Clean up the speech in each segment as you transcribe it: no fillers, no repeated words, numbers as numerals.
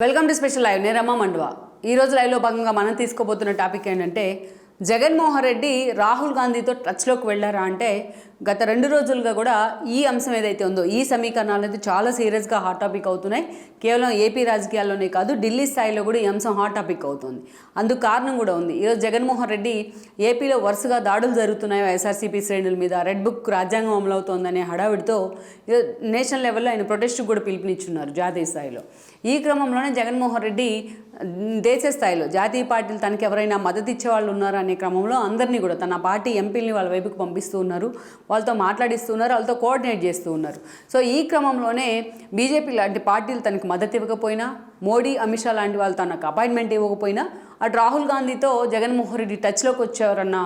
Welcome to special live. నేను రమా మండువా. ఈరోజు లైవ్లో భాగంగా మనం తీసుకోబోతున్న టాపిక్ ఏంటంటే, జగన్మోహన్ రెడ్డి రాహుల్ గాంధీతో టచ్లోకి వెళ్ళారా అంటే, గత 2 రోజులుగా కూడా ఈ అంశం ఏదైతే ఉందో, ఈ సమీకరణాలు అనేది చాలా సీరియస్గా హాట్ టాపిక్ అవుతున్నాయి. కేవలం ఏపీ రాజకీయాల్లోనే కాదు, ఢిల్లీ స్థాయిలో కూడా ఈ అంశం హాట్ టాపిక్ అవుతుంది. అందుకు కారణం కూడా ఉంది. ఈరోజు జగన్మోహన్ రెడ్డి ఏపీలో వరుసగా దాడులు జరుగుతున్నాయి వైఎస్ఆర్సీపీ శ్రేణుల మీద, రెడ్ బుక్ రాజ్యాంగం అమలవుతోందనే హడావిడితో నేషనల్ లెవెల్లో ఆయన ప్రొటెస్ట్కి కూడా పిలుపునిచ్చున్నారు జాతీయ స్థాయిలో. ఈ క్రమంలోనే జగన్మోహన్ రెడ్డి దేశ స్థాయిలో జాతీయ పార్టీలు తనకి ఎవరైనా మద్దతు ఇచ్చే వాళ్ళు ఉన్నారా అనే క్రమంలో అందరినీ కూడా తన పార్టీ ఎంపీలని వాళ్ళ వైపుకి పంపిస్తూ ఉన్నారు, వాళ్ళతో మాట్లాడిస్తూ ఉన్నారు, వాళ్ళతో కోఆర్డినేట్ చేస్తూ ఉన్నారు. సో ఈ క్రమంలోనే బీజేపీ లాంటి పార్టీలు తనకు మద్దతు ఇవ్వకపోయినా, మోడీ అమిత్ షా లాంటి వాళ్ళు తనకు అపాయింట్మెంట్ ఇవ్వకపోయినా, అటు రాహుల్ గాంధీతో జగన్మోహన్ రెడ్డి టచ్లోకి వచ్చారన్న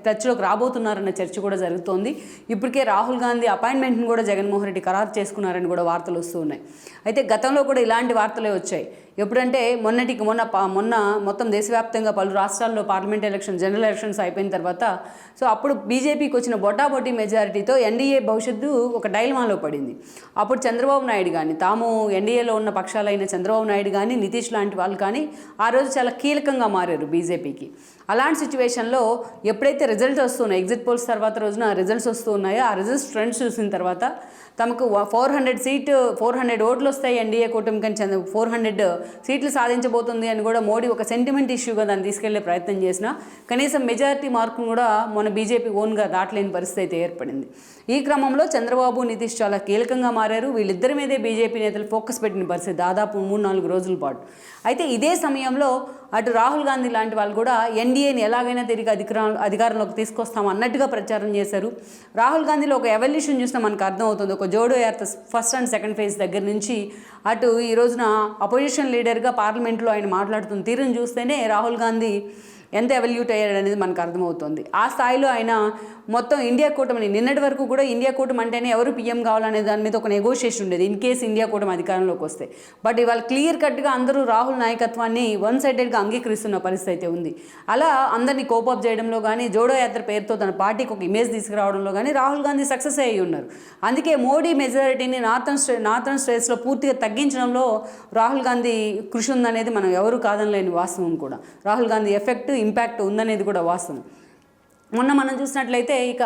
టచ్లోకి రాబోతున్నారన్న చర్చ కూడా జరుగుతోంది. ఇప్పటికే రాహుల్ గాంధీ అపాయింట్మెంట్ని కూడా జగన్మోహన్ రెడ్డి ఖరారు చేసుకున్నారని కూడా వార్తలు వస్తూ ఉన్నాయి. అయితే గతంలో కూడా ఇలాంటి వార్తలే వచ్చాయి. ఎప్పుడంటే మొన్న మొత్తం దేశవ్యాప్తంగా పలు రాష్ట్రాల్లో పార్లమెంట్ ఎలక్షన్, జనరల్ ఎలక్షన్స్ అయిపోయిన తర్వాత సో అప్పుడు బీజేపీకి వచ్చిన బొటాబొటీ మెజారిటీతో ఎన్డీఏ భవిష్యత్తు ఒక డైలమాలో పడింది. అప్పుడు చంద్రబాబు నాయుడు కానీ, తాము ఎన్డీఏలో ఉన్న పక్షాలైన చంద్రబాబు నాయుడు కానీ, నితీష్ లాంటి వాళ్ళు కానీ ఆ రోజు చాలా కీలకంగా మారారు బీజేపీకి. అలాంటి సిచ్యువేషన్లో ఎప్పుడైతే రిజల్ట్స్ వస్తున్నాయి, ఎగ్జిట్ పోల్స్ తర్వాత రోజున రిజల్ట్స్ వస్తూ ఉన్నాయో, ఆ రిజల్ట్స్ ట్రెండ్స్ చూసిన తర్వాత తమకు 400 ఓట్లు వస్తాయి ఎన్డీఏ కూటమి, కానీ 400 సీట్లు సాధించబోతుంది అని కూడా మోడీ ఒక సెంటిమెంట్ ఇష్యూగా దాన్ని తీసుకెళ్లే ప్రయత్నం చేసినా కనీసం మెజారిటీ మార్కును కూడా మన బీజేపీ ఓన్గా దాటలేని పరిస్థితి అయితే ఏర్పడింది. ఈ క్రమంలో చంద్రబాబు, నితీష్ చాలా కీలకంగా మారారు. వీళ్ళిద్దరి మీదే బీజేపీ నేతలు ఫోకస్ పెట్టిన పరిస్థితి దాదాపు 3-4 రోజుల పాటు. అయితే ఇదే సమయంలో అటు రాహుల్ గాంధీ లాంటి వాళ్ళు కూడా ఎన్డీఏని ఎలాగైనా తిరిగి అధికారంలోకి తీసుకొస్తాం అన్నట్టుగా ప్రచారం చేశారు. రాహుల్ గాంధీలో ఒక ఎవల్యూషన్ చూసినా మనకు అర్థమవుతుంది. ఒక Jodo Yatra first and second phase దగ్గర నుంచి అటు ఈ రోజున అపోజిషన్ లీడర్గా పార్లమెంట్లో ఆయన మాట్లాడుతున్న తీరును చూస్తేనే రాహుల్ గాంధీ ఎంత ఎవల్యూట్ అయ్యాడు అనేది మనకు అర్థమవుతుంది. ఆ స్థాయిలో ఆయన మొత్తం ఇండియా కూటమిని, నిన్నటి వరకు కూడా ఇండియా కూటమి అంటేనే ఎవరు పీఎం కావాలనే దాని మీద ఒక నెగోషియేషన్ ఉండేది ఇన్ కేసు ఇండియా కూటమి అధికారంలోకి వస్తే. బట్ ఇవాళ క్లియర్ కట్గా అందరూ రాహుల్ నాయకత్వాన్ని వన్ సైడెడ్గా అంగీకరిస్తున్న పరిస్థితి అయితే ఉంది. అలా అందరినీ కోపప్ చేయడంలో కానీ, జోడో యాత్ర పేరుతో తన పార్టీకి ఒక ఇమేజ్ తీసుకురావడంలో కానీ రాహుల్ గాంధీ సక్సెస్ అయ్యి ఉన్నారు. అందుకే మోడీ మెజారిటీని నార్థన్ స్టేట్స్లో పూర్తిగా తగ్గించడంలో రాహుల్ గాంధీ కృషి ఉందనేది మనం ఎవరు కాదనలేని వాస్తవం కూడా. రాహుల్ గాంధీ ఎఫెక్ట్, ఇంపాక్ట్ ఉందనేది కూడా వాస్తవం. మొన్న మనం చూసినట్లయితే ఇక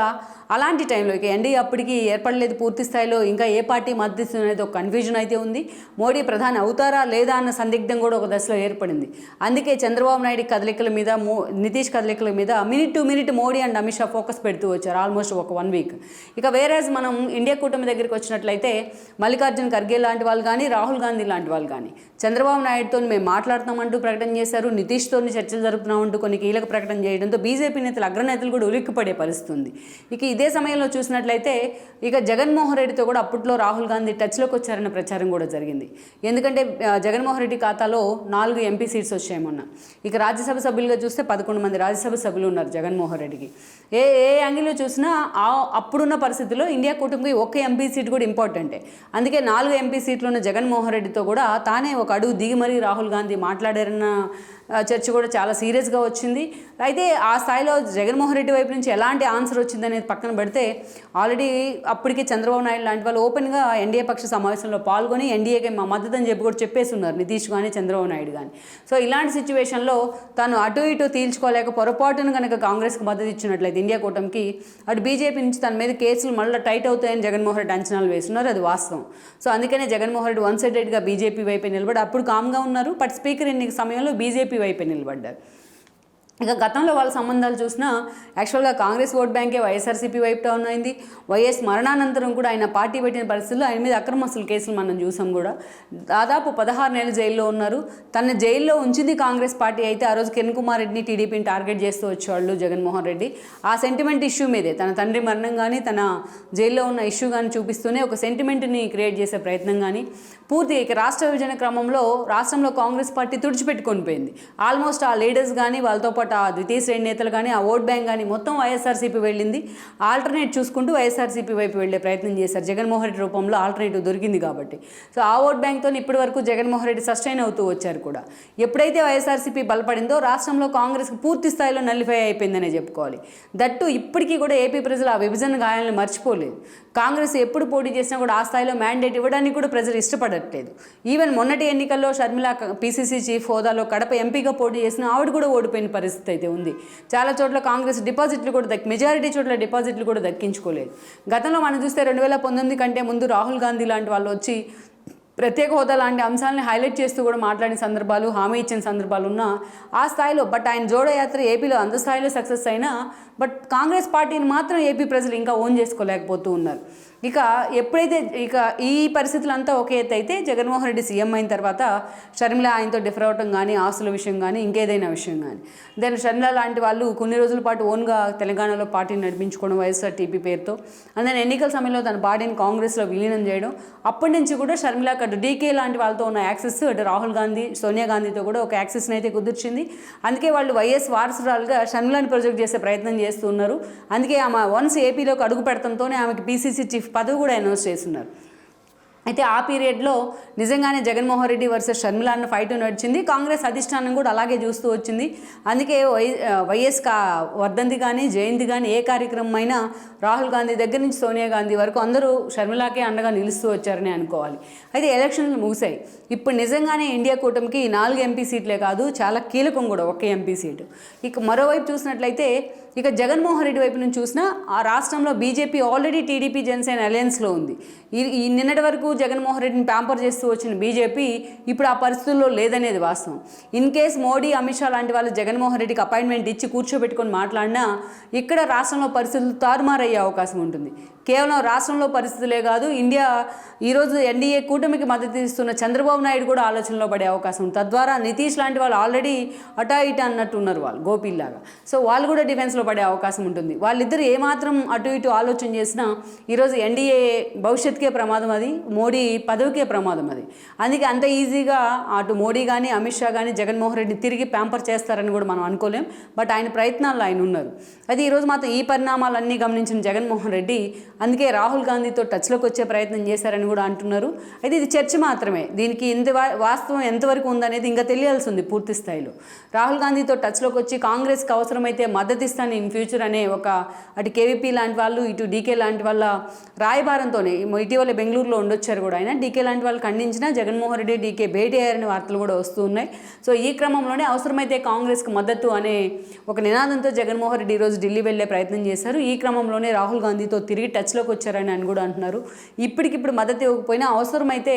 అలాంటి టైంలో ఇక ఎన్డీఏ అప్పటికి ఏర్పడలేదు పూర్తి స్థాయిలో. ఇంకా ఏ పార్టీ మద్దతు అనేది ఒక కన్ఫ్యూజన్ అయితే ఉంది. మోడీ ప్రధాని అవుతారా లేదా అన్న సందిగ్ధం కూడా ఒక దశలో ఏర్పడింది. అందుకే చంద్రబాబు నాయుడు కదలికల మీద, నితీష్ కదలికల మీద minute to minute Modi and Amit Shah focus పెడుతూ వచ్చారు ఆల్మోస్ట్ ఒక 1 వీక్. ఇక వేరేజ్ మనం ఇండియా కూటమి దగ్గరికి వచ్చినట్లయితే మల్లికార్జున్ ఖర్గే లాంటి వాళ్ళు కానీ, రాహుల్ గాంధీ లాంటి వాళ్ళు కానీ చంద్రబాబు నాయుడుతో మేము మాట్లాడుతామంటూ ప్రకటన చేశారు. నితీష్తో చర్చలు జరుపుతున్నామంటూ కొన్ని కీలక ప్రకటన చేయడంతో బీజేపీ నేతలు, అగ్రనేతలు కూడా ఉలిక్కిపడే పరిస్థితి ఉంది. ఇక ఇదే సమయంలో చూసినట్లయితే ఇక జగన్మోహన్ రెడ్డితో కూడా అప్పట్లో రాహుల్ గాంధీ టచ్లోకి వచ్చారన్న ప్రచారం కూడా జరిగింది. ఎందుకంటే జగన్మోహన్ రెడ్డి ఖాతాలో 4 ఎంపీ సీట్స్ వచ్చాయి మొన్న. ఇక రాజ్యసభ సభ్యులుగా చూస్తే 11 మంది రాజ్యసభ సభ్యులు ఉన్నారు జగన్మోహన్ రెడ్డికి. ఏ యాంగిల్లో చూసినా అప్పుడున్న పరిస్థితుల్లో ఇండియా కూటమికి ఒక్క ఎంపీ సీట్ కూడా ఇంపార్టెంటే. అందుకే 4 ఎంపీ సీట్లు ఉన్న జగన్మోహన్ రెడ్డితో కూడా తానే ఒక అడుగు దిగి మరీ రాహుల్ గాంధీ మాట్లాడారన్న చర్చ కూడా చాలా సీరియస్గా వచ్చింది. అయితే ఆ స్థాయిలో జగన్మోహన్ రెడ్డి వైపు నుంచి ఎలాంటి ఆన్సర్ వచ్చిందనేది పక్కన పెడితే ఆల్రెడీ అప్పటికే చంద్రబాబు నాయుడు లాంటి వాళ్ళు ఓపెన్గా ఎన్డీఏ పక్ష సమావేశంలో పాల్గొని ఎన్డీఏకి మా మద్దతు అని చెప్పి కూడా చెప్పేసి ఉన్నారు నితీష్ కానీ, చంద్రబాబు నాయుడు కానీ. సో ఇలాంటి సిచ్యువేషన్లో తను అటు ఇటు తేల్చుకోలేక పొరపాటును కనుక కాంగ్రెస్కి మద్దతు ఇచ్చినట్లయితే ఇండియా కూటమికి, అటు బీజేపీ నుంచి తన మీద కేసులు మళ్ళీ టైట్ అవుతాయని జగన్మోహన్ రెడ్డి అంచనాలు వేస్తున్నారు. అది వాస్తవం. సో అందుకనే జగన్మోహన్ రెడ్డి వన్ సైడెడ్గా బీజేపీ వైపే నిలబడి అప్పుడు కామ్గా ఉన్నారు. బట్ స్పీకర్ ఎన్నిక సమయంలో బీజేపీ వైపే నిలబడ్డారు. ఇక గతంలో వాళ్ళ సంబంధాలు చూసినా యాక్చువల్గా కాంగ్రెస్ ఓట్ బ్యాంకే వైఎస్ఆర్సీపీ వైపు టర్న్ అయింది. వైఎస్ మరణానంతరం కూడా ఆయన పార్టీ పెట్టిన పరిస్థితుల్లో ఆయన మీద అక్రమస్తుల కేసులు మనం చూసాం కూడా. దాదాపు 16 నెలలు జైల్లో ఉన్నారు. తన జైల్లో ఉంచింది కాంగ్రెస్ పార్టీ అయితే ఆ రోజు కిరణ్ కుమార్ రెడ్డిని, టీడీపీని టార్గెట్ చేస్తూ వచ్చేవాళ్ళు జగన్మోహన్ రెడ్డి. ఆ సెంటిమెంట్ ఇష్యూ మీదే, తన తండ్రి మరణం కానీ, తన జైల్లో ఉన్న ఇష్యూ కానీ చూపిస్తూనే ఒక సెంటిమెంట్ని క్రియేట్ చేసే ప్రయత్నం కానీ పూర్తిగా ఇక రాష్ట్ర విభజన క్రమంలో రాష్ట్రంలో కాంగ్రెస్ పార్టీ తుడిచిపెట్టుకొని పోయింది. ఆల్మోస్ట్ ఆ లీడర్స్ కానీ, వాళ్ళతో పాటు పాటు ఆ ద్వితీయ శ్రేణి నేతలు కానీ ఆ ఓట్ బ్యాంక్ కానీ మొత్తం వైఎస్ఆర్సీపీ వెళ్ళింది. ఆల్టర్నేట్ చూసుకుంటూ వైఎస్ఆర్సీపీ వైపు వెళ్ళే ప్రయత్నం చేశారు. జగన్మోహన్ రెడ్డి రూపంలో ఆల్టర్నేటివ్ దొరికింది కాబట్టి. సో ఆ ఓట్ బ్యాంక్తో ఇప్పటి వరకు జగన్మోహన్ రెడ్డి సస్టైన్ అవుతూ వచ్చారు కూడా. ఎప్పుడైతే వైఎస్ఆర్సీపీ బలపడిందో రాష్ట్రంలో కాంగ్రెస్కి పూర్తి స్థాయిలో నల్లిఫై అయిపోయిందనే చెప్పుకోవాలి. దట్టు ఇప్పటికీ కూడా ఏపీ ప్రజలు ఆ విభజన గాయాలను మర్చిపోలేదు. కాంగ్రెస్ ఎప్పుడు పోటీ చేసినా కూడా ఆ స్థాయిలో మ్యాండేట్ ఇవ్వడానికి కూడా ప్రజలు ఇష్టపడట్లేదు. ఈవెన్ మొన్నటి ఎన్నికల్లో షర్మిల పీసీసీ చీఫ్ హోదాలో కడప ఎంపీగా పోటీ చేసిన ఆవిడ కూడా ఓడిపోయిన పరిస్థితి అయితే ఉంది. చాలా చోట్ల కాంగ్రెస్ డిపాజిట్లు కూడా మెజారిటీ చోట్ల డిపాజిట్లు కూడా దక్కించుకోలేదు. గతంలో మనం చూస్తే 2019 కంటే ముందు రాహుల్ గాంధీ లాంటి వాళ్ళు వచ్చి ప్రత్యేక హోదా లాంటి అంశాలని హైలైట్ చేస్తూ కూడా మాట్లాడిన సందర్భాలు, హామీ ఇచ్చిన సందర్భాలు ఉన్నా ఆ స్థాయిలో. బట్ ఆయన జోడో యాత్ర ఏపీలో అంత స్థాయిలో సక్సెస్ అయినా బట్ కాంగ్రెస్ పార్టీని మాత్రం ఏపీ ప్రజలు ఇంకా ఓన్ చేసుకోలేకపోతూ ఉన్నారు. ఇక ఎప్పుడైతే ఈ పరిస్థితులంతా ఒక ఎత్తు అయితే జగన్మోహన్ రెడ్డి సీఎం అయిన తర్వాత షర్మిల ఆయనతో డిఫర్ అవటం కానీ, ఆస్తుల విషయం కానీ, ఇంకేదైనా విషయం కానీ, దెన్ షర్మిల లాంటి వాళ్ళు కొన్ని రోజుల పాటు ఓన్గా తెలంగాణలో పార్టీని నడిపించుకోవడం వైఎస్ఆర్టీపీ పేరుతో, అందుకని ఎన్నికల సమయంలో తన పార్టీని కాంగ్రెస్లో విలీనం చేయడం. అప్పటి నుంచి కూడా షర్మిల అటు డీకే లాంటి వాళ్ళతో ఉన్న యాక్సెస్, అటు రాహుల్ గాంధీ, సోనియా గాంధీతో కూడా ఒక యాక్సెస్ని అయితే కుదిర్చింది. అందుకే వాళ్ళు వైఎస్ వారసురాలుగా షర్మిలాని ప్రొజెక్ట్ చేసే ప్రయత్నం చేస్తున్నారు. అందుకే ఆమె వన్స్ ఏపీలోకి అడుగు పెడతంతోనే ఆమెకి పీసీసీ చీఫ్ పదవి కూడా అనౌన్స్ చేస్తున్నారు. అయితే ఆ పీరియడ్లో నిజంగానే జగన్మోహన్ రెడ్డి వర్సెస్ షర్మిల అన్న ఫైట్ నడిచింది. కాంగ్రెస్ అధిష్టానం కూడా అలాగే చూస్తూ వచ్చింది. అందుకే వైఎస్ వర్ధంతి కానీ, జయంతి కానీ, ఏ కార్యక్రమం అయినా రాహుల్ గాంధీ దగ్గర నుంచి సోనియా గాంధీ వరకు అందరూ షర్మిలాకే అండగా నిలుస్తూ వచ్చారని అనుకోవాలి. అయితే ఎలక్షన్లు ముగిశాయి. ఇప్పుడు నిజంగానే ఇండియా కూటమికి 4 ఎంపీ సీట్లే కాదు, చాలా కీలకం కూడా 1 ఎంపీ సీటు. ఇక మరోవైపు చూసినట్లయితే ఇక జగన్మోహన్ రెడ్డి వైపు నుంచి చూసినా ఆ రాష్ట్రంలో బీజేపీ ఆల్రెడీ టీడీపీ జనసేన అలయన్స్లో ఉంది. ఈ నిన్నటి వరకు జగన్మోహన్ రెడ్డిని ప్యాంపర్ చేస్తూ వచ్చిన బీజేపీ ఇప్పుడు ఆ పరిస్థితుల్లో లేదనేది వాస్తవం. ఇన్ కేస్ మోడీ, అమిత్ షా లాంటి వాళ్ళు జగన్మోహన్ రెడ్డికి అపాయింట్మెంట్ ఇచ్చి కూర్చోబెట్టుకొని మాట్లాడినా ఇక్కడ రాష్ట్రంలో పరిస్థితులు తారుమారయ్యే అవకాశం ఉంటుంది. కేవలం రాష్ట్రంలో పరిస్థితులే కాదు, ఇండియా ఈరోజు ఎన్డీఏ కూటమికి మద్దతు ఇస్తున్న చంద్రబాబు నాయుడు కూడా ఆలోచనలో పడే అవకాశం ఉంది. తద్వారా నితీష్ లాంటి వాళ్ళు ఆల్రెడీ అటా ఇటా అన్నట్టు ఉన్నారు, వాళ్ళు గోపీల్లాగా. సో వాళ్ళు కూడా డిఫెన్స్లో పడే అవకాశం ఉంటుంది. వాళ్ళిద్దరు ఏమాత్రం అటు ఇటు ఆలోచన చేసినా ఈరోజు ఎన్డీఏ భవిష్యత్తుకే ప్రమాదం, అది మోడీ పదవికే ప్రమాదం అది. అందుకే అంత ఈజీగా అటు మోడీ కానీ, అమిత్ షా కానీ జగన్మోహన్ రెడ్డిని తిరిగి ప్యాంపర్ చేస్తారని కూడా మనం అనుకోలేం. బట్ ఆయన ప్రయత్నాల్లో ఆయన ఉన్నారు. అయితే ఈరోజు మాత్రం ఈ పరిణామాలన్నీ గమనించిన జగన్మోహన్ రెడ్డి అందుకే రాహుల్ గాంధీతో టచ్లోకి వచ్చే ప్రయత్నం చేశారని కూడా అంటున్నారు. అయితే ఇది చర్చ మాత్రమే, దీనికి వాస్తవం ఎంతవరకు ఉందనేది ఇంకా తెలియాల్సి ఉంది పూర్తి స్థాయిలో. రాహుల్ గాంధీతో టచ్లోకి వచ్చి కాంగ్రెస్కి అవసరమైతే మద్దతు ఇస్తాను ఇన్ ఫ్యూచర్ అనే ఒక అటు కేవీపీ లాంటి వాళ్ళు, ఇటు డీకే లాంటి వాళ్ళ రాయబారంతోనే ఇటీవల బెంగళూరులో ఉండొచ్చారు కూడా ఆయన. డీకే లాంటి వాళ్ళు ఖండించినా జగన్మోహన్ రెడ్డి, డీకే భేటీ అయ్యారనే వార్తలు కూడా వస్తూ ఉన్నాయి. సో ఈ క్రమంలోనే అవసరమైతే కాంగ్రెస్కి మద్దతు అనే ఒక నినాదంతో జగన్మోహన్ రెడ్డి ఈరోజు ఢిల్లీ వెళ్లే ప్రయత్నం చేశారు. ఈ క్రమంలోనే రాహుల్ గాంధీతో తిరిగి టచ్లోకి వచ్చారని అని కూడా అంటున్నారు. ఇప్పటికిప్పుడు మద్దతు ఇవ్వకపోయినా అవసరమైతే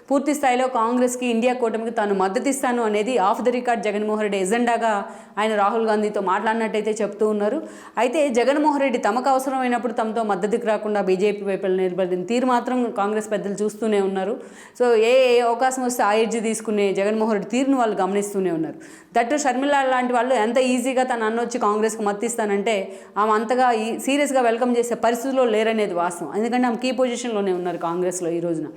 పూర్తి స్థాయిలో కాంగ్రెస్కి, ఇండియా కూటమికి తాను మద్దతు ఇస్తాను అనేది of the record Jaganmohan Reddy ఎజెండాగా ఆయన రాహుల్ గాంధీతో మాట్లాడినట్టయితే చెప్తూ ఉన్నారు. అయితే జగన్మోహన్ రెడ్డి తమకు అవసరమైనప్పుడు తమతో మద్దతుకు రాకుండా బీజేపీ వైపు నిలబడిన తీరు మాత్రం కాంగ్రెస్ పెద్దలు చూస్తూనే ఉన్నారు. సో ఏ అవకాశం వస్తే ఆ ఎడ్జి తీసుకునే జగన్మోహన్ రెడ్డి తీరును వాళ్ళు గమనిస్తూనే ఉన్నారు. దట్టు షర్మిల లాంటి వాళ్ళు ఎంత ఈజీగా తన అన్న వచ్చి కాంగ్రెస్కి మద్దతు ఇస్తానంటే ఆమె అంతగా సీరియస్గా వెల్కమ్ చేసే పరిస్థితుల్లో లేరనేది వాస్తవం. ఎందుకంటే ఆమె కీ పొజిషన్లోనే ఉన్నారు కాంగ్రెస్లో ఈ రోజున.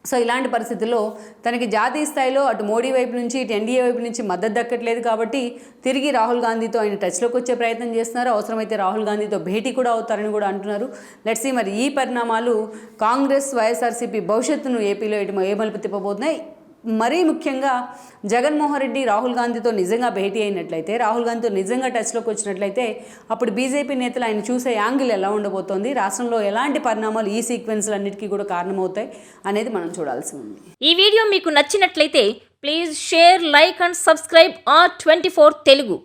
సో ఇలాంటి పరిస్థితుల్లో తనకి జాతీయ స్థాయిలో అటు మోడీ వైపు నుంచి, ఇటు ఎన్డీఏ వైపు నుంచి మద్దతు దక్కట్లేదు కాబట్టి తిరిగి రాహుల్ గాంధీతో ఆయన టచ్లోకి వచ్చే ప్రయత్నం చేస్తున్నారు. అవసరమైతే రాహుల్ గాంధీతో భేటీ కూడా అవుతారని కూడా అంటున్నారు. లెట్స్ సీ మరి ఈ పరిణామాలు కాంగ్రెస్, వైఎస్ఆర్సీపీ భవిష్యత్తును ఏపీలో ఇటు ఏ మలుపు తిప్పబోతున్నాయి. మరీ ముఖ్యంగా జగన్మోహన్ రెడ్డి రాహుల్ గాంధీతో నిజంగా భేటీ అయినట్లయితే, రాహుల్ గాంధీతో నిజంగా టచ్లోకి వచ్చినట్లయితే అప్పుడు బీజేపీ నేతలు ఆయన చూసే యాంగిల్ ఎలా ఉండబోతోంది, రాష్ట్రంలో ఎలాంటి పరిణామాలు ఈ సీక్వెన్స్లన్నిటికీ కూడా కారణమవుతాయి అనేది మనం చూడాల్సి ఉంది. ఈ వీడియో మీకు నచ్చినట్లయితే please share, like and subscribe R24 Telugu.